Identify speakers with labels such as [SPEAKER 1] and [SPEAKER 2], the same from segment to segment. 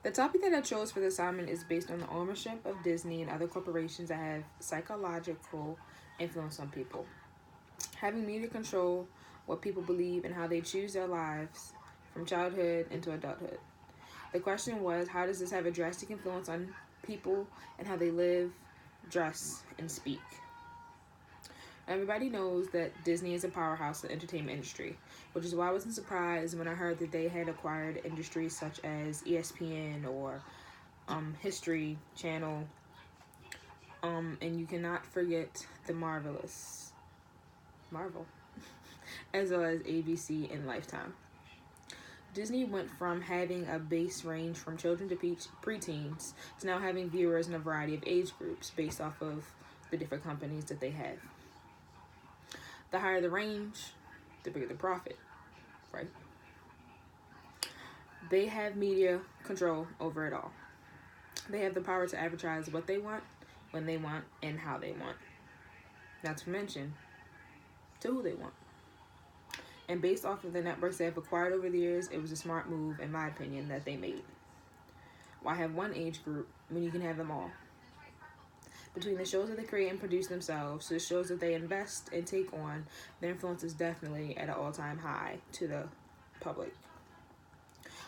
[SPEAKER 1] The topic that I chose for the assignment is based on the ownership of Disney and other corporations that have psychological influence on people. Having media control what people believe and how they choose their lives from childhood into adulthood. The question was, how does this have a drastic influence on people and how they live, dress, and speak? Everybody knows that Disney is a powerhouse of the entertainment industry, which is why I wasn't surprised when I heard that they had acquired industries such as ESPN or History Channel, and you cannot forget the marvelous Marvel, as well as ABC and Lifetime. Disney went from having a base range from children to preteens to now having viewers in a variety of age groups based off of the different companies that they have. The higher the range, the bigger the profit, right? They have media control over it all. They have the power to advertise what they want, when they want, and how they want. Not to mention, to who they want. And based off of the networks they have acquired over the years, it was a smart move, in my opinion, that they made. Why have one age group when you can have them all? Between the shows that they create and produce themselves to the shows that they invest and take on, their influence is definitely at an all-time high to the public.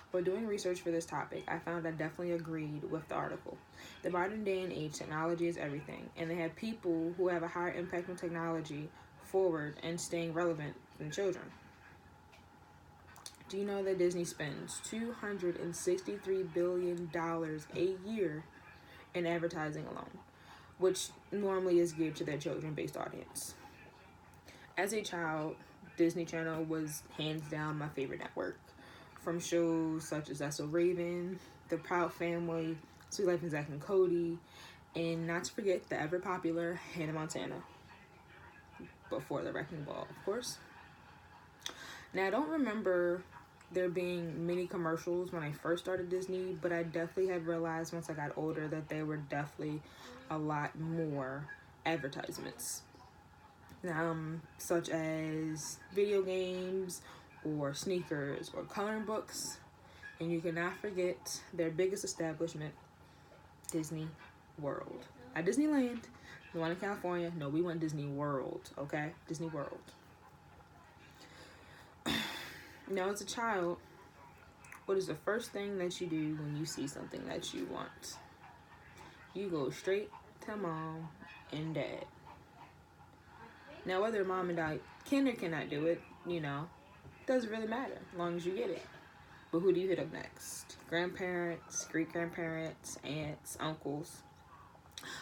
[SPEAKER 1] While doing research for this topic, I found I definitely agreed with the article. The modern day and age, technology is everything, and they have people who have a higher impact on technology forward and staying relevant than children. Do you know that Disney spends $263 billion a year in advertising alone, which normally is geared to their children-based audience? As a child, Disney Channel was hands down my favorite network. From shows such as That's So Raven, The Proud Family, Sweet Life of Zack and Cody, and not to forget the ever popular Hannah Montana, before the Wrecking Ball, of course. Now, I don't remember there being many commercials when I first started Disney, but I definitely have realized once I got older that there were definitely a lot more advertisements, such as video games or sneakers or coloring books. And you cannot forget their biggest establishment, Disney World. Not Disneyland, the one in California. No, we want Disney World, okay? Disney World. Now, as a child, what is the first thing that you do when you see something that you want? You go straight to mom and dad. Now, whether mom and dad can or cannot do it, doesn't really matter as long as you get it. But who do you hit up next? Grandparents, great-grandparents, aunts, uncles.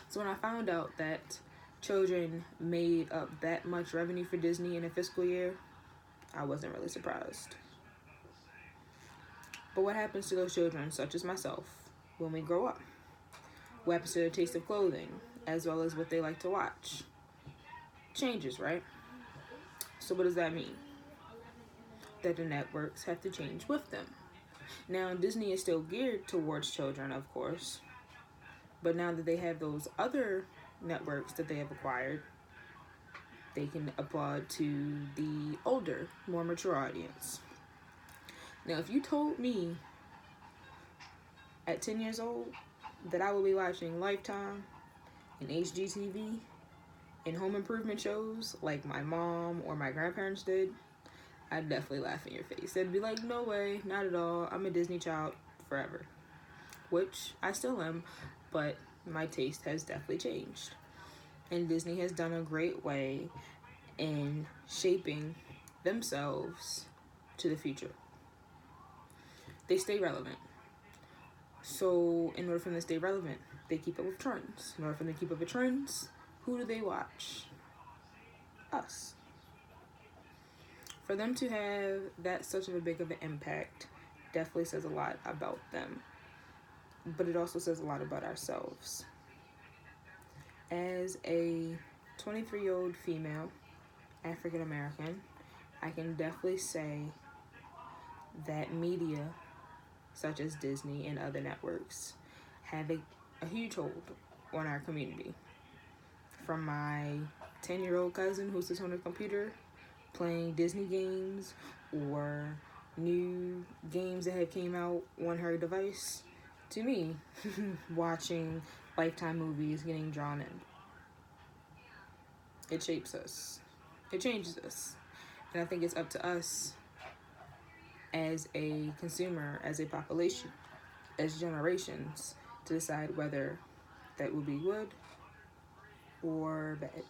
[SPEAKER 1] So when I found out that children made up that much revenue for Disney in a fiscal year, I wasn't really surprised. But what happens to those children, such as myself, when we grow up? What happens to their taste of clothing, as well as what they like to watch? Changes, right? So what does that mean? That the networks have to change with them. Now, Disney is still geared towards children, of course, but now that they have those other networks that they have acquired, they can applaud to the older, more mature audience. Now, if you told me at 10 years old that I would be watching Lifetime and HGTV and home improvement shows like my mom or my grandparents did, I'd definitely laugh in your face. They'd be like, no way, not at all. I'm a Disney child forever. Which I still am, but my taste has definitely changed. And Disney has done a great way in shaping themselves to the future. They stay relevant. So in order for them to stay relevant, they keep up with trends. In order for them to keep up with trends, who do they watch? Us. For them to have that such of a big of an impact definitely says a lot about them. But it also says a lot about ourselves. As a 23-year-old female, African American, I can definitely say that media, such as Disney and other networks, have a huge hold on our community. From my 10-year-old cousin who sits on her computer playing Disney games or new games that have came out on her device, to me, watching Lifetime movies, getting drawn in. It shapes us. It changes us. And I think it's up to us as a consumer, as a population, as generations, to decide whether that will be good or bad.